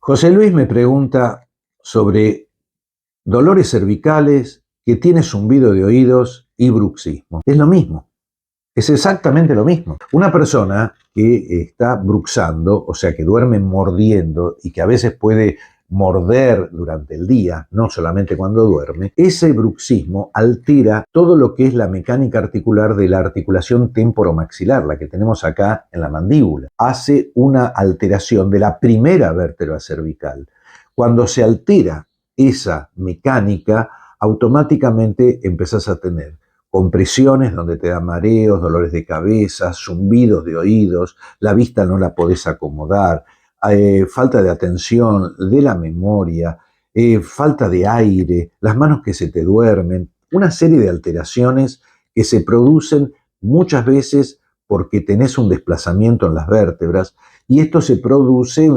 José Luis me pregunta sobre dolores cervicales, que tiene zumbido de oídos y bruxismo. Es lo mismo, es exactamente lo mismo. Una persona que está bruxando, o sea que duerme mordiendo y que a veces puede morder durante el día, no solamente cuando duerme, ese bruxismo altera todo lo que es la mecánica articular de la articulación temporomaxilar, la que tenemos acá en la mandíbula. Hace una alteración de la primera vértebra cervical. Cuando se altera esa mecánica, automáticamente empezás a tener compresiones donde te da mareos, dolores de cabeza, zumbidos de oídos, la vista no la podés acomodar, falta de atención, de la memoria, falta de aire, las manos que se te duermen, una serie de alteraciones que se producen muchas veces porque tenés un desplazamiento en las vértebras y esto se produce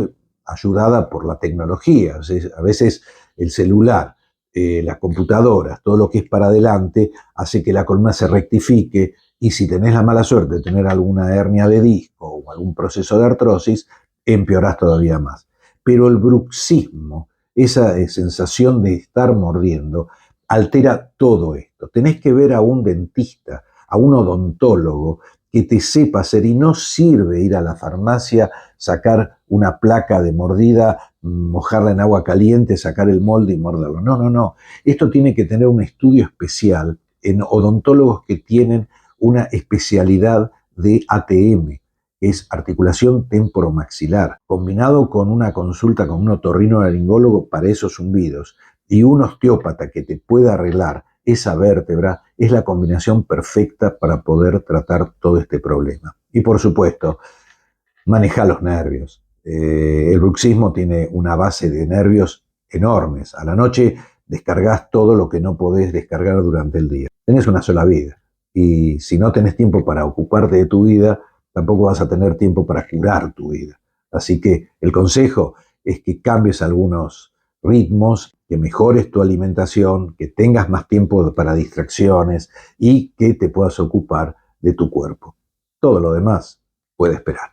ayudada por la tecnología. O sea, a veces el celular, las computadoras, todo lo que es para adelante, hace que la columna se rectifique y si tenés la mala suerte de tener alguna hernia de disco o algún proceso de artrosis, empeorás todavía más. Pero el bruxismo, esa sensación de estar mordiendo, altera todo esto. Tenés que ver a un dentista, a un odontólogo que te sepa hacer, y no sirve ir a la farmacia, sacar una placa de mordida, mojarla en agua caliente, sacar el molde y morderlo. No, no, no. Esto tiene que tener un estudio especial en odontólogos que tienen una especialidad de ATM, es articulación temporomaxilar, combinado con una consulta con un otorrinolaringólogo para esos zumbidos y un osteópata que te pueda arreglar esa vértebra, es la combinación perfecta para poder tratar todo este problema. Y por supuesto, maneja los nervios. El bruxismo tiene una base de nervios enormes. A la noche descargas todo lo que no podés descargar durante el día. Tenés una sola vida y si no tenés tiempo para ocuparte de tu vida, tampoco vas a tener tiempo para curar tu vida. Así que el consejo es que cambies algunos ritmos, que mejores tu alimentación, que tengas más tiempo para distracciones y que te puedas ocupar de tu cuerpo. Todo lo demás puede esperar.